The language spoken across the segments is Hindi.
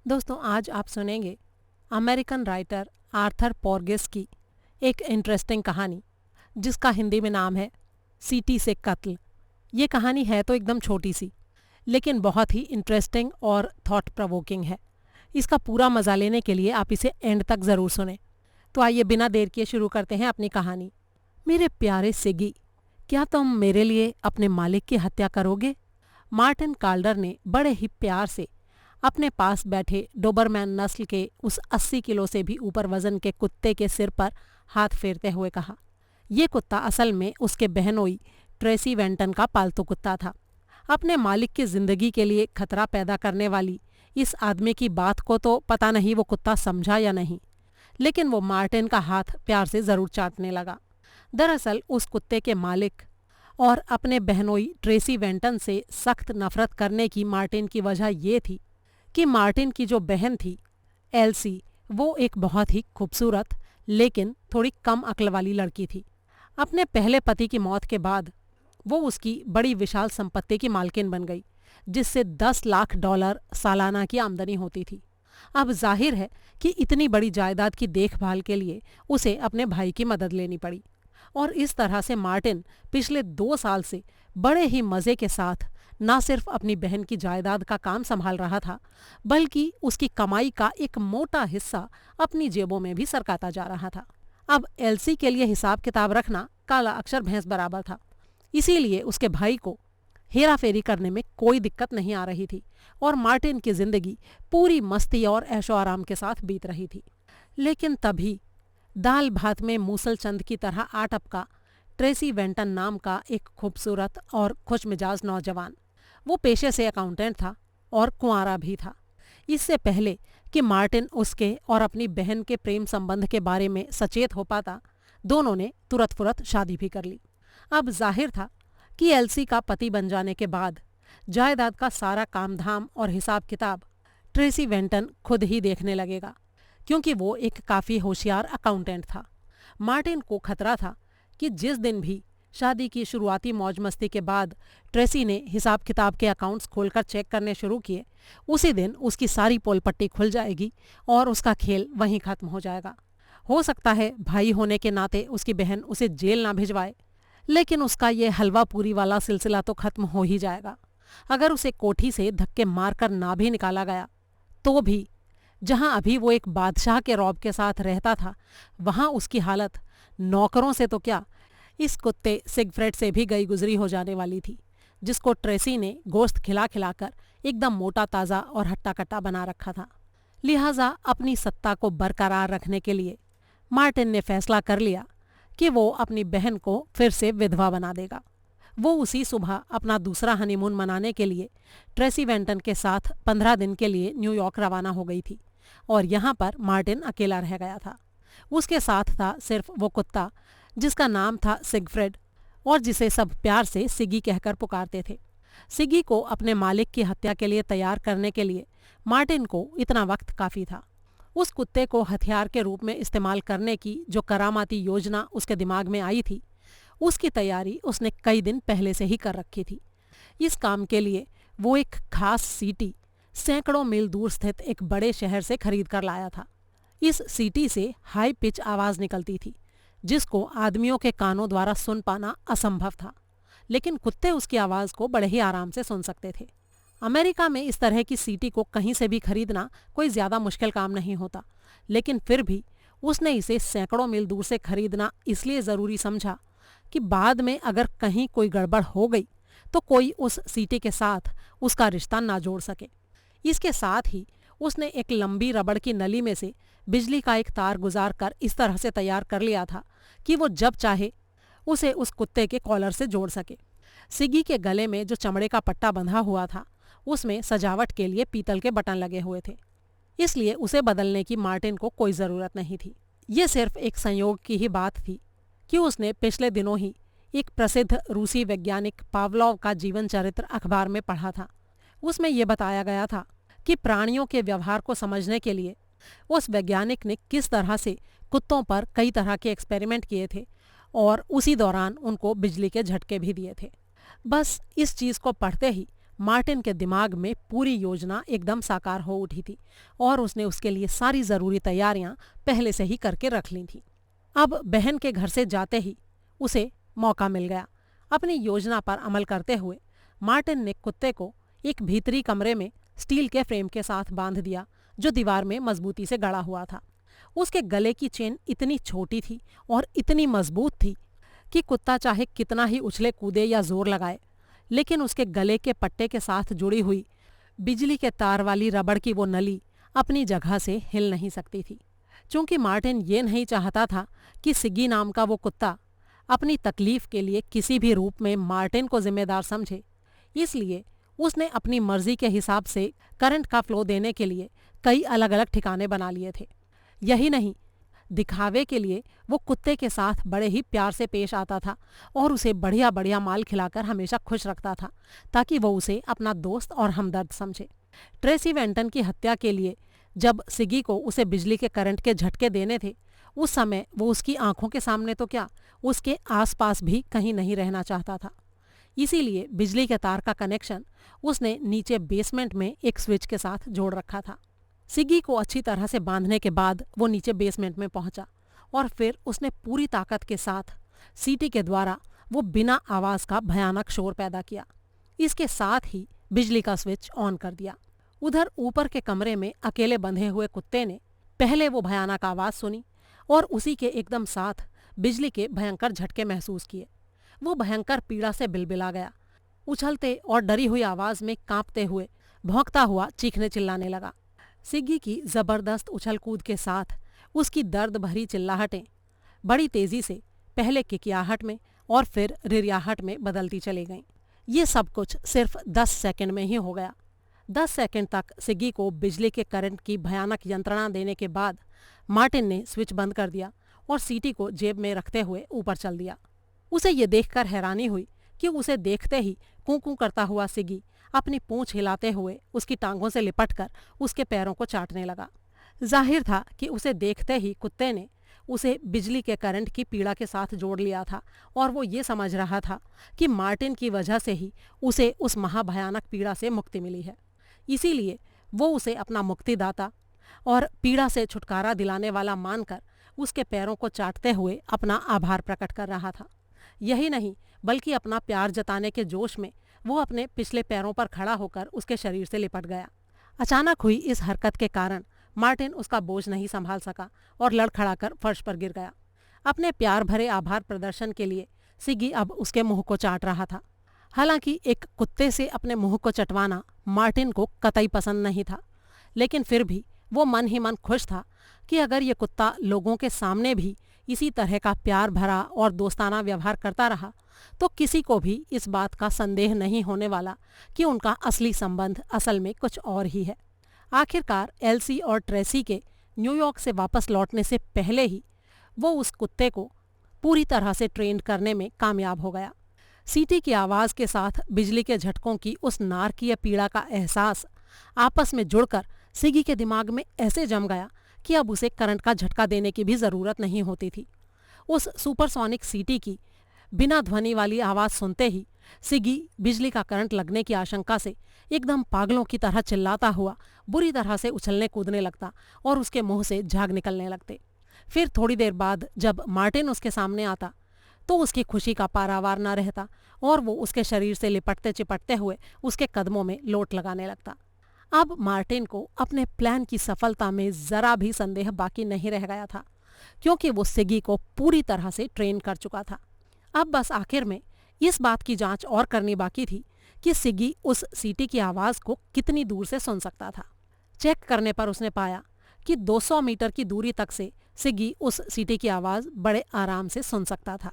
दोस्तों आज आप सुनेंगे अमेरिकन राइटर आर्थर पोर्गिस की एक इंटरेस्टिंग कहानी जिसका हिंदी में नाम है सीटी से कत्ल। ये कहानी है तो एकदम छोटी सी, लेकिन बहुत ही इंटरेस्टिंग और थॉट प्रोवोकिंग है। इसका पूरा मज़ा लेने के लिए आप इसे एंड तक ज़रूर सुने। तो आइए बिना देर किए शुरू करते हैं अपनी कहानी। मेरे प्यारे सिगी, क्या तुम मेरे लिए अपने मालिक की हत्या करोगे? मार्टिन काल्डर ने बड़े ही प्यार से अपने पास बैठे डोबरमैन नस्ल के उस 80 किलो से भी ऊपर वजन के कुत्ते के सिर पर हाथ फेरते हुए कहा। ये कुत्ता असल में उसके बहनोई ट्रेसी वेंटन का पालतू कुत्ता था। अपने मालिक की जिंदगी के लिए खतरा पैदा करने वाली इस आदमी की बात को तो पता नहीं वो कुत्ता समझा या नहीं, लेकिन वो मार्टिन का हाथ प्यार से जरूर चाटने लगा। दरअसल उस कुत्ते के मालिक और अपने बहनोई ट्रेसी वेंटन से सख्त नफरत करने की मार्टिन की वजह ये थी कि मार्टिन की जो बहन थी एल्सी, वो एक बहुत ही खूबसूरत लेकिन थोड़ी कम अक्ल वाली लड़की थी। अपने पहले पति की मौत के बाद वो उसकी बड़ी विशाल संपत्ति की मालकिन बन गई, जिससे 10 लाख डॉलर सालाना की आमदनी होती थी। अब जाहिर है कि इतनी बड़ी जायदाद की देखभाल के लिए उसे अपने भाई की मदद लेनी पड़ी, और इस तरह से मार्टिन पिछले 2 साल से बड़े ही मज़े के साथ न सिर्फ अपनी बहन की जायदाद का काम संभाल रहा था, बल्कि उसकी कमाई का एक मोटा हिस्सा अपनी जेबों में भी सरकाता जा रहा था। अब एल्सी के लिए हिसाब किताब रखना काला अक्षर भैंस बराबर था, इसीलिए उसके भाई को हेरा फेरी करने में कोई दिक्कत नहीं आ रही थी और मार्टिन की जिंदगी पूरी मस्ती और ऐशो आराम के साथ बीत रही थी। लेकिन तभी दाल भात में मूसलचंद की तरह आ टपका ट्रेसी वेंटन नाम का एक खूबसूरत और खुशमिजाज नौजवान। वो पेशे से अकाउंटेंट था और कुंवारा भी था। इससे पहले कि मार्टिन उसके और अपनी बहन के प्रेम संबंध के बारे में सचेत हो पाता, दोनों ने तुरंत फुरत शादी भी कर ली। अब जाहिर था कि एल्सी का पति बन जाने के बाद जायदाद का सारा कामधाम और हिसाब किताब ट्रेसी वेंटन खुद ही देखने लगेगा, क्योंकि वो एक काफ़ी होशियार अकाउंटेंट था। मार्टिन को खतरा था कि जिस दिन भी शादी की शुरुआती मौज मस्ती के बाद ट्रेसी ने हिसाब किताब के अकाउंट्स खोलकर चेक करने शुरू किए, उसी दिन उसकी सारी पोल पट्टी खुल जाएगी और उसका खेल वहीं खत्म हो जाएगा। हो सकता है भाई होने के नाते उसकी बहन उसे जेल ना भिजवाए, लेकिन उसका ये हलवा पूरी वाला सिलसिला तो खत्म हो ही जाएगा। अगर उसे कोठी से धक्के मारकर ना भी निकाला गया तो भी जहां अभी वो एक बादशाह के रौब के साथ रहता था, वहां उसकी हालत नौकरों से तो क्या, इस कुत्ते सिगफ्रेड से भी गई गुजरी हो जाने वाली थी, जिसको ट्रेसी ने गोश्त खिला खिलाकर एकदम मोटा ताज़ा और हट्टा कट्टा बना रखा था। लिहाजा अपनी सत्ता को बरकरार रखने के लिए मार्टिन ने फैसला कर लिया कि वो अपनी बहन को फिर से विधवा बना देगा। वो उसी सुबह अपना दूसरा हनीमून मनाने के लिए ट्रेसी वेंटन के साथ 15 दिन के लिए न्यूयॉर्क रवाना हो गई थी, और यहाँ पर मार्टिन अकेला रह गया था। उसके साथ था सिर्फ वो कुत्ता जिसका नाम था सिगफ्रेड और जिसे सब प्यार से सिगी कहकर पुकारते थे। सिगी को अपने मालिक की हत्या के लिए तैयार करने के लिए मार्टिन को इतना वक्त काफ़ी था। उस कुत्ते को हथियार के रूप में इस्तेमाल करने की जो करामाती योजना उसके दिमाग में आई थी, उसकी तैयारी उसने कई दिन पहले से ही कर रखी थी। इस काम के लिए वो एक खास सीटी सैकड़ों मील दूर स्थित एक बड़े शहर से खरीद कर लाया था। इस सीटी से हाई पिच आवाज़ निकलती थी, जिसको आदमियों के कानों द्वारा सुन पाना असंभव था, लेकिन कुत्ते उसकी आवाज़ को बड़े ही आराम से सुन सकते थे। अमेरिका में इस तरह की सीटी को कहीं से भी खरीदना कोई ज़्यादा मुश्किल काम नहीं होता, लेकिन फिर भी उसने इसे सैकड़ों मील दूर से खरीदना इसलिए ज़रूरी समझा कि बाद में अगर कहीं कोई गड़बड़ हो गई तो कोई उस सीटी के साथ उसका रिश्ता ना जोड़ सके। इसके साथ ही उसने एक लंबी रबड़ की नली में से बिजली का एक तार गुजार कर इस तरह से तैयार कर लिया था कि वो जब चाहे उसे उस कुत्ते के कॉलर से जोड़ सके। सिगी के गले में जो चमड़े का पट्टा बंधा हुआ था, उसमें सजावट के लिए पीतल के बटन लगे हुए थे, इसलिए उसे बदलने की मार्टिन को कोई ज़रूरत नहीं थी। ये सिर्फ एक संयोग की ही बात थी कि उसने पिछले दिनों ही एक प्रसिद्ध रूसी वैज्ञानिक पावलोव का जीवन चरित्र अखबार में पढ़ा था। उसमें यह बताया गया था कि प्राणियों के व्यवहार को समझने के लिए उस वैज्ञानिक ने किस तरह से कुत्तों पर कई तरह के एक्सपेरिमेंट किए थे और उसी दौरान उनको बिजली के झटके भी दिए थे। बस इस चीज़ को पढ़ते ही मार्टिन के दिमाग में पूरी योजना एकदम साकार हो उठी थी और उसने उसके लिए सारी जरूरी तैयारियां पहले से ही करके रख ली थी। अब बहन के घर से जाते ही उसे मौका मिल गया। अपनी योजना पर अमल करते हुए मार्टिन ने कुत्ते को एक भीतरी कमरे में स्टील के फ्रेम के साथ बांध दिया जो दीवार में मजबूती से गड़ा हुआ था। उसके गले की चेन इतनी छोटी थी और इतनी मजबूत थी कि कुत्ता चाहे कितना ही उछले कूदे या जोर लगाए, लेकिन उसके गले के पट्टे के साथ जुड़ी हुई बिजली के तार वाली रबड़ की वो नली अपनी जगह से हिल नहीं सकती थी। चूंकि मार्टिन ये नहीं चाहता था कि सिगी नाम का वो कुत्ता अपनी तकलीफ के लिए किसी भी रूप में मार्टिन को जिम्मेदार समझे, इसलिए उसने अपनी मर्जी के हिसाब से करंट का फ्लो देने के लिए कई अलग अलग ठिकाने बना लिए थे। यही नहीं, दिखावे के लिए वो कुत्ते के साथ बड़े ही प्यार से पेश आता था और उसे बढ़िया बढ़िया माल खिलाकर हमेशा खुश रखता था ताकि वो उसे अपना दोस्त और हमदर्द समझे। ट्रेसी वेंटन की हत्या के लिए जब सिगी को उसे बिजली के करंट के झटके देने थे, उस समय वो उसकी आंखों के सामने तो क्या, उसके आसपास भी कहीं नहीं रहना चाहता था। इसीलिए बिजली के तार का कनेक्शन उसने नीचे बेसमेंट में एक स्विच के साथ जोड़ रखा था। सिगी को अच्छी तरह से बांधने के बाद वो नीचे बेसमेंट में पहुंचा और फिर उसने पूरी ताकत के साथ सीटी के द्वारा वो बिना आवाज का भयानक शोर पैदा किया। इसके साथ ही बिजली का स्विच ऑन कर दिया। उधर ऊपर के कमरे में अकेले बंधे हुए कुत्ते ने पहले वो भयानक आवाज सुनी और उसी के एकदम साथ बिजली के भयंकर झटके महसूस किए। वो भयंकर पीड़ा से बिलबिला गया, उछलते और डरी हुई आवाज में कांपते हुए भौंकता हुआ चीखने चिल्लाने लगा। सिगी की जबरदस्त उछल कूद के साथ उसकी दर्द भरी चिल्लाहटें बड़ी तेजी से पहले किकियाहट में और फिर रिरियाहट में बदलती चली गईं। ये सब कुछ सिर्फ 10 सेकंड में ही हो गया। 10 सेकंड तक सिगी को बिजली के करंट की भयानक यंत्रणा देने के बाद मार्टिन ने स्विच बंद कर दिया और सीटी को जेब में रखते हुए ऊपर चल दिया। उसे ये देखकर हैरानी हुई कि उसे देखते ही कूं कूं करता हुआ सिगी अपनी पूंछ हिलाते हुए उसकी टांगों से लिपटकर उसके पैरों को चाटने लगा। जाहिर था कि उसे देखते ही कुत्ते ने उसे बिजली के करंट की पीड़ा के साथ जोड़ लिया था और वो ये समझ रहा था कि मार्टिन की वजह से ही उसे उस महाभयानक पीड़ा से मुक्ति मिली है। इसीलिए वो उसे अपना मुक्तिदाता और पीड़ा से छुटकारा दिलाने वाला मानकर उसके पैरों को चाटते हुए अपना आभार प्रकट कर रहा था। यही नहीं, बल्कि अपना प्यार जताने के जोश में वो अपने पिछले पैरों पर खड़ा होकर उसके शरीर से लिपट गया। अचानक हुई इस हरकत के कारण मार्टिन उसका बोझ नहीं संभाल सका और लड़खड़ाकर फर्श पर गिर गया। अपने प्यार भरे आभार प्रदर्शन के लिए सिगी अब उसके मुंह को चाट रहा था। हालांकि एक कुत्ते से अपने मुंह को चटवाना मार्टिन को कतई पसंद नहीं था, लेकिन फिर भी वो मन ही मन खुश था कि अगर ये कुत्ता लोगों के सामने भी इसी तरह का प्यार भरा और दोस्ताना व्यवहार करता रहा तो किसी को भी इस बात का संदेह नहीं होने वाला कि उनका असली संबंध असल में कुछ और ही है। आखिरकार एल्सी और ट्रेसी के न्यूयॉर्क से वापस लौटने से पहले ही वो उस कुत्ते को पूरी तरह से ट्रेन करने में कामयाब हो गया। सीटी की आवाज़ के साथ बिजली के झटकों की उस नारकीय पीड़ा का एहसास आपस में जुड़कर सिगी के दिमाग में ऐसे जम गया कि अब उसे करंट का झटका देने की भी ज़रूरत नहीं होती थी। उस सुपरसोनिक सीटी की बिना ध्वनि वाली आवाज़ सुनते ही सिगी बिजली का करंट लगने की आशंका से एकदम पागलों की तरह चिल्लाता हुआ बुरी तरह से उछलने कूदने लगता और उसके मुंह से झाग निकलने लगते। फिर थोड़ी देर बाद जब मार्टिन उसके सामने आता तो उसकी खुशी का पारावार न रहता और वो उसके शरीर से लिपटते चिपटते हुए उसके कदमों में लोट लगाने लगता। अब मार्टिन को अपने प्लान की सफलता में जरा भी संदेह बाकी नहीं रह गया था, क्योंकि वो सिगी को पूरी तरह से ट्रेन कर चुका था। अब बस आखिर में इस बात की जांच और करनी बाकी थी कि सिगी उस सीटी की आवाज़ को कितनी दूर से सुन सकता था। चेक करने पर उसने पाया कि 200 मीटर की दूरी तक से सिगी उस सीटी की आवाज़ बड़े आराम से सुन सकता था।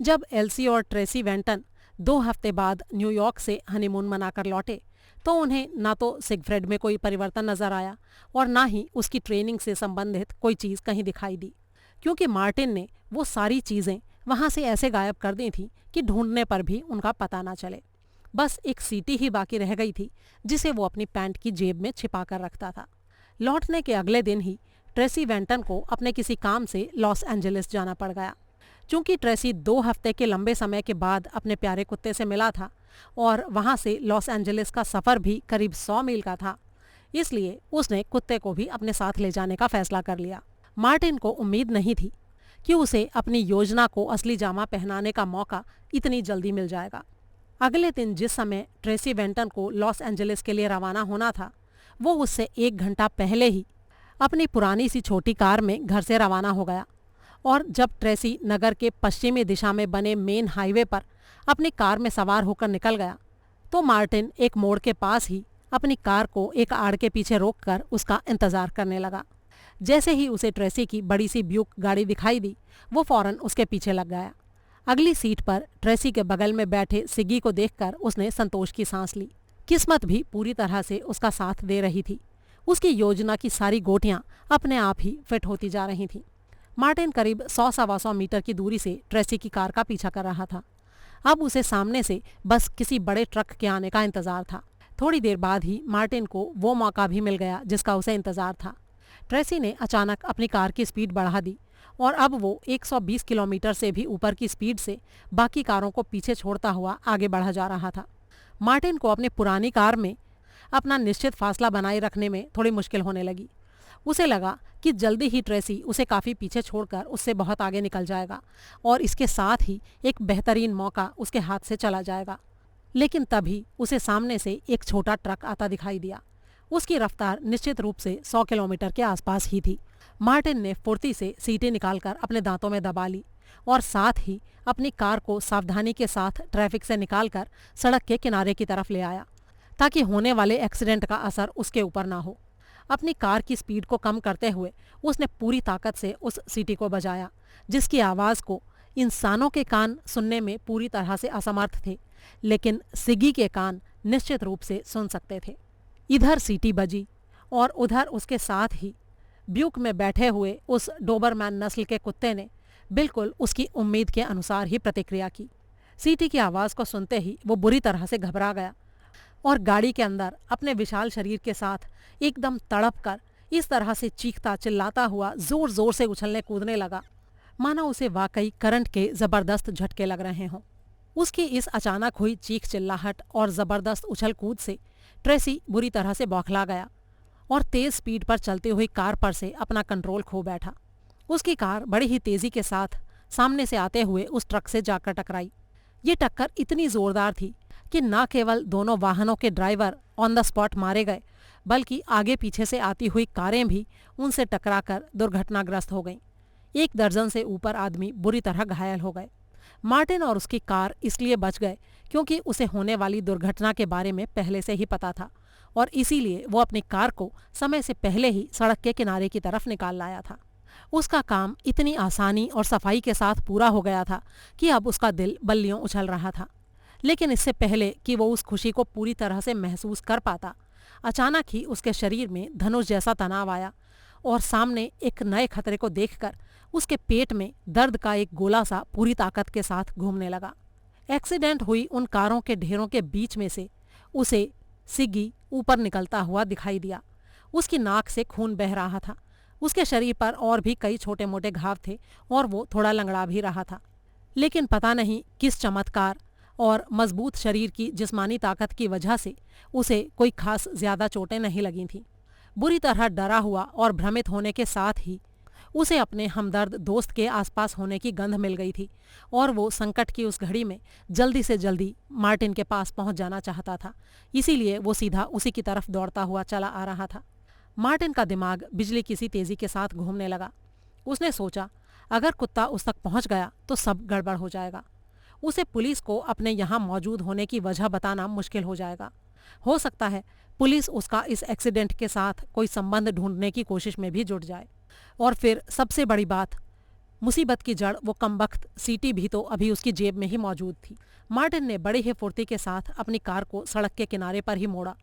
जब एल्सी और ट्रेसी वेंटन 2 हफ्ते बाद न्यूयॉर्क से हनीमून मनाकर लौटे तो उन्हें ना तो सिगफ्रेड में कोई परिवर्तन नजर आया और ना ही उसकी ट्रेनिंग से संबंधित कोई चीज़ कहीं दिखाई दी, क्योंकि मार्टिन ने वो सारी चीज़ें वहाँ से ऐसे गायब कर दी थी कि ढूंढने पर भी उनका पता ना चले। बस एक सीटी ही बाकी रह गई थी जिसे वो अपनी पैंट की जेब में छिपा कर रखता था। लौटने के अगले दिन ही ट्रेसी वेंटन को अपने किसी काम से लॉस एंजलिस जाना पड़ गया। चूंकि ट्रेसी 2 हफ्ते के लंबे समय के बाद अपने प्यारे कुत्ते से मिला था और वहाँ से लॉस एंजलिस का सफ़र भी करीब 100 मील का था। इसलिए उसने कुत्ते को भी अपने साथ ले जाने का फैसला कर लिया। मार्टिन को उम्मीद नहीं थी कि उसे अपनी योजना को असली जामा पहनाने का मौका इतनी जल्दी मिल जाएगा। अगले दिन जिस समय ट्रेसी वेंटन को लॉस एंजलिस के लिए रवाना होना था, वो उससे 1 घंटा पहले ही अपनी पुरानी सी छोटी कार में घर से रवाना हो गया। और जब ट्रेसी नगर के पश्चिमी दिशा में बने मेन हाईवे पर अपनी कार में सवार होकर निकल गया, तो मार्टिन एक मोड़ के पास ही अपनी कार को एक आड़ के पीछे रोककर उसका इंतजार करने लगा। जैसे ही उसे ट्रेसी की बड़ी सी ब्यूक गाड़ी दिखाई दी, वो फौरन उसके पीछे लग गया। अगली सीट पर ट्रेसी के बगल में बैठे सिगी को देखकर उसने संतोष की सांस ली। किस्मत भी पूरी तरह से उसका साथ दे रही थी। उसकी योजना की सारी गोटियां अपने आप ही फिट होती जा रही थीं। मार्टिन करीब 100-125 मीटर की दूरी से ट्रेसी की कार का पीछा कर रहा था। अब उसे सामने से बस किसी बड़े ट्रक के आने का इंतजार था। थोड़ी देर बाद ही मार्टिन को वो मौका भी मिल गया जिसका उसे इंतजार था। ट्रेसी ने अचानक अपनी कार की स्पीड बढ़ा दी और अब वो 120 किलोमीटर से भी ऊपर की स्पीड से बाकी कारों को पीछे छोड़ता हुआ आगे बढ़ा जा रहा था। मार्टिन को अपनी पुरानी कार में अपना निश्चित फासला बनाए रखने में थोड़ी मुश्किल होने लगी। उसे लगा कि जल्दी ही ट्रेसी उसे काफ़ी पीछे छोड़कर उससे बहुत आगे निकल जाएगा और इसके साथ ही एक बेहतरीन मौका उसके हाथ से चला जाएगा। लेकिन तभी उसे सामने से एक छोटा ट्रक आता दिखाई दिया। उसकी रफ्तार निश्चित रूप से 100 किलोमीटर के आसपास ही थी। मार्टिन ने फुर्ती से सीटें निकालकर अपने दांतों में दबा ली और साथ ही अपनी कार को सावधानी के साथ ट्रैफिक से निकालकर सड़क के किनारे की तरफ ले आया, ताकि होने वाले एक्सीडेंट का असर उसके ऊपर ना हो। अपनी कार की स्पीड को कम करते हुए उसने पूरी ताकत से उस सीटी को बजाया, जिसकी आवाज़ को इंसानों के कान सुनने में पूरी तरह से असमर्थ थे, लेकिन सिगी के कान निश्चित रूप से सुन सकते थे। इधर सीटी बजी और उधर उसके साथ ही ब्यूक में बैठे हुए उस डोबरमैन नस्ल के कुत्ते ने बिल्कुल उसकी उम्मीद के अनुसार ही प्रतिक्रिया की। सीटी की आवाज़ को सुनते ही वो बुरी तरह से घबरा गया और गाड़ी के अंदर अपने विशाल शरीर के साथ एकदम तड़प कर इस तरह से चीखता चिल्लाता हुआ जोर जोर से उछलने कूदने लगा, मानो उसे वाकई करंट के ज़बरदस्त झटके लग रहे हों। उसकी इस अचानक हुई चीख चिल्लाहट और ज़बरदस्त उछल कूद से ट्रेसी बुरी तरह से बौखला गया और तेज़ स्पीड पर चलती हुई कार पर से अपना कंट्रोल खो बैठा। उसकी कार बड़ी ही तेज़ी के साथ सामने से आते हुए उस ट्रक से जाकर टकराई। ये टक्कर इतनी ज़ोरदार थी कि न केवल दोनों वाहनों के ड्राइवर ऑन द स्पॉट मारे गए, बल्कि आगे पीछे से आती हुई कारें भी उनसे टकराकर दुर्घटनाग्रस्त हो गईं। 1 दर्जन से ऊपर आदमी बुरी तरह घायल हो गए। मार्टिन और उसकी कार इसलिए बच गए क्योंकि उसे होने वाली दुर्घटना के बारे में पहले से ही पता था और इसीलिए वो अपनी कार को समय से पहले ही सड़क के किनारे की तरफ निकाल लाया था। उसका काम इतनी आसानी और सफाई के साथ पूरा हो गया था कि अब उसका दिल बल्लियों उछल रहा था। लेकिन इससे पहले कि वो उस खुशी को पूरी तरह से महसूस कर पाता, अचानक ही उसके शरीर में धनुष जैसा तनाव आया और सामने एक नए खतरे को देखकर उसके पेट में दर्द का एक गोला सा पूरी ताकत के साथ घूमने लगा। एक्सीडेंट हुई उन कारों के ढेरों के बीच में से उसे सिगी ऊपर निकलता हुआ दिखाई दिया। उसकी नाक से खून बह रहा था। उसके शरीर पर और भी कई छोटे मोटे घाव थे और वो थोड़ा लंगड़ा भी रहा था। लेकिन पता नहीं किस चमत्कार और मजबूत शरीर की जिस्मानी ताकत की वजह से उसे कोई खास ज्यादा चोटें नहीं लगी थीं। बुरी तरह डरा हुआ और भ्रमित होने के साथ ही उसे अपने हमदर्द दोस्त के आसपास होने की गंध मिल गई थी और वो संकट की उस घड़ी में जल्दी से जल्दी मार्टिन के पास पहुंच जाना चाहता था। इसीलिए वो सीधा उसी की तरफ दौड़ता हुआ चला आ रहा था। मार्टिन का दिमाग बिजली की सी तेजी के साथ घूमने लगा। उसने सोचा, अगर कुत्ता उस तक पहुंच गया तो सब गड़बड़ हो जाएगा। उसे पुलिस को अपने यहाँ मौजूद होने की वजह बताना मुश्किल हो जाएगा। हो सकता है पुलिस उसका इस एक्सीडेंट के साथ कोई संबंध ढूंढने की कोशिश में भी जुट जाए। और फिर सबसे बड़ी बात, मुसीबत की जड़ वो कमबख्त सीटी भी तो अभी उसकी जेब में ही मौजूद थी। मार्टिन ने बड़ी ही फुर्ती के साथ अपनी कार को सड़क के किनारे पर ही मोड़ा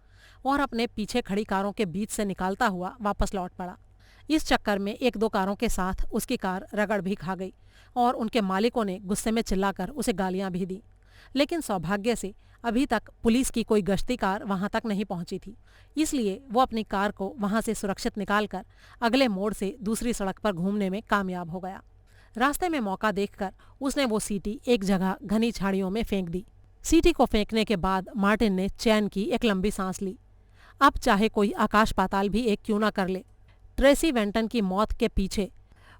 और अपने पीछे खड़ी कारों के बीच से निकालता हुआ वापस लौट पड़ा। इस चक्कर में 1-2 कारों के साथ उसकी कार रगड़ भी खा गई और उनके मालिकों ने गुस्से में चिल्लाकर उसे गालियां भी दी। लेकिन सौभाग्य से अभी तक पुलिस की कोई गश्ती कार वहां तक नहीं पहुंची थी, इसलिए वो अपनी कार को वहां से सुरक्षित निकालकर अगले मोड़ से दूसरी सड़क पर घूमने में कामयाब हो गया। रास्ते में मौका देखकर उसने वो सीटी एक जगह घनी झाड़ियों में फेंक दी। सीटी को फेंकने के बाद मार्टिन ने चैन की एक लंबी सांस ली। अब चाहे कोई आकाश पाताल भी एक क्यों ना कर ले, ट्रेसी वेंटन की मौत के पीछे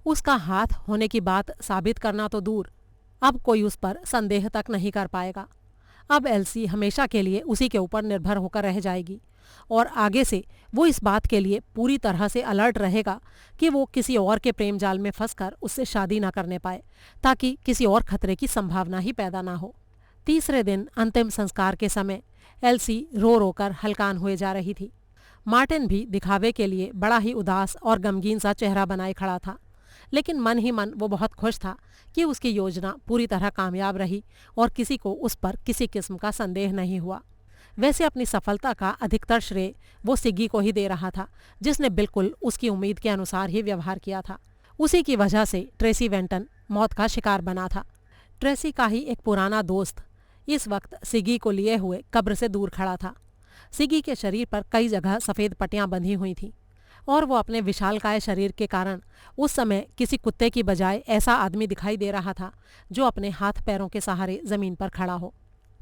उसका हाथ होने की बात साबित करना तो दूर, अब कोई उस पर संदेह तक नहीं कर पाएगा। अब एल्सी हमेशा के लिए उसी के ऊपर निर्भर होकर रह जाएगी और आगे से वो इस बात के लिए पूरी तरह से अलर्ट रहेगा कि वो किसी और के प्रेम जाल में फंसकर उससे शादी ना करने पाए, ताकि किसी और खतरे की संभावना ही पैदा ना हो। तीसरे दिन अंतिम संस्कार के समय एल्सी रो रो कर हलकान हुए जा रही थी। मार्टिन भी दिखावे के लिए बड़ा ही उदास और गमगीन सा चेहरा बनाए खड़ा था, लेकिन मन ही मन वो बहुत खुश था कि उसकी योजना पूरी तरह कामयाब रही और किसी को उस पर किसी किस्म का संदेह नहीं हुआ। वैसे अपनी सफलता का अधिकतर श्रेय वो सिग्गी को ही दे रहा था, जिसने बिल्कुल उसकी उम्मीद के अनुसार ही व्यवहार किया था। उसी की वजह से ट्रेसी वेंटन मौत का शिकार बना था। ट्रेसी का ही एक पुराना दोस्त इस वक्त सिग्गी को लिए हुए कब्र से दूर खड़ा था। सिग्गी के शरीर पर कई जगह सफ़ेद पट्टियां बंधी हुई थीं और वो अपने विशालकाय शरीर के कारण उस समय किसी कुत्ते की बजाय ऐसा आदमी दिखाई दे रहा था जो अपने हाथ पैरों के सहारे जमीन पर खड़ा हो।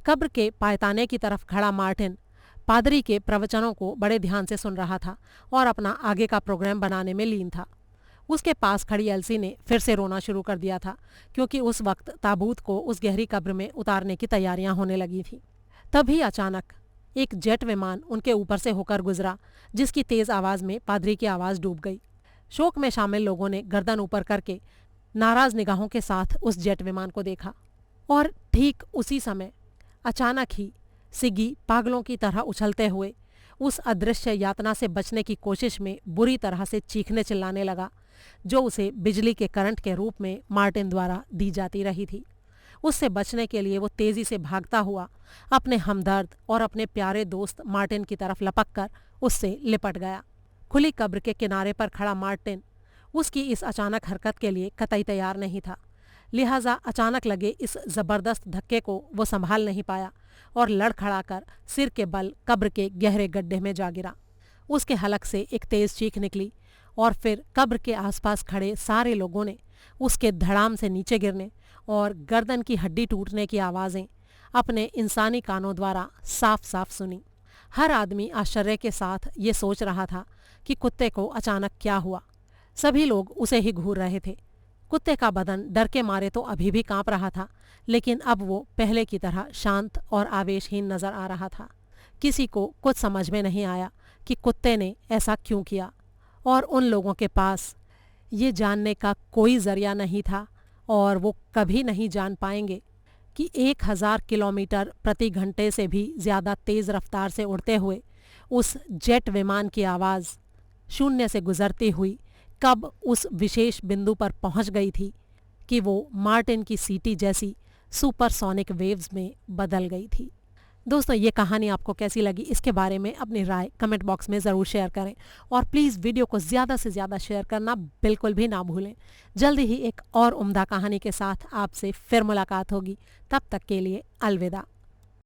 कब्र के पायताने की तरफ खड़ा मार्टिन पादरी के प्रवचनों को बड़े ध्यान से सुन रहा था और अपना आगे का प्रोग्राम बनाने में लीन था। उसके पास खड़ी एल्सी ने फिर से रोना शुरू कर दिया था, क्योंकि उस वक्त ताबूत को उस गहरी कब्र में उतारने की तैयारियां होने लगी थी। तभी अचानक एक जेट विमान उनके ऊपर से होकर गुजरा, जिसकी तेज आवाज में पादरी की आवाज डूब गई। शोक में शामिल लोगों ने गर्दन ऊपर करके नाराज निगाहों के साथ उस जेट विमान को देखा और ठीक उसी समय अचानक ही सिग्गी पागलों की तरह उछलते हुए उस अदृश्य यातना से बचने की कोशिश में बुरी तरह से चीखने चिल्लाने लगा, जो उसे बिजली के करंट के रूप में मार्टिन द्वारा दी जाती रही थी। उससे बचने के लिए वो तेजी से भागता हुआ अपने हमदर्द और अपने प्यारे दोस्त मार्टिन की तरफ लपककर उससे लिपट गया। खुली कब्र के किनारे पर खड़ा मार्टिन उसकी इस अचानक हरकत के लिए कतई तैयार नहीं था, लिहाजा अचानक लगे इस जबरदस्त धक्के को वो संभाल नहीं पाया और लड़खड़ाकर सिर के बल कब्र के गहरे गड्ढे में जा गिरा। उसके हलक से एक तेज चीख निकली और फिर कब्र के आसपास खड़े सारे लोगों ने उसके धड़ाम से नीचे गिरने और गर्दन की हड्डी टूटने की आवाज़ें अपने इंसानी कानों द्वारा साफ साफ सुनी। हर आदमी आश्चर्य के साथ ये सोच रहा था कि कुत्ते को अचानक क्या हुआ। सभी लोग उसे ही घूर रहे थे। कुत्ते का बदन डर के मारे तो अभी भी कांप रहा था, लेकिन अब वो पहले की तरह शांत और आवेशहीन नजर आ रहा था। किसी को कुछ समझ में नहीं आया कि कुत्ते ने ऐसा क्यों किया, और उन लोगों के पास ये जानने का कोई जरिया नहीं था और वो कभी नहीं जान पाएंगे कि 1000 किलोमीटर प्रति घंटे से भी ज़्यादा तेज़ रफ्तार से उड़ते हुए उस जेट विमान की आवाज़ शून्य से गुजरती हुई कब उस विशेष बिंदु पर पहुंच गई थी कि वो मार्टिन की सीटी जैसी सुपरसोनिक वेव्स में बदल गई थी। दोस्तों, ये कहानी आपको कैसी लगी, इसके बारे में अपनी राय कमेंट बॉक्स में ज़रूर शेयर करें और प्लीज़ वीडियो को ज़्यादा से ज़्यादा शेयर करना बिल्कुल भी ना भूलें। जल्दी ही एक और उम्दा कहानी के साथ आपसे फिर मुलाकात होगी। तब तक के लिए अलविदा।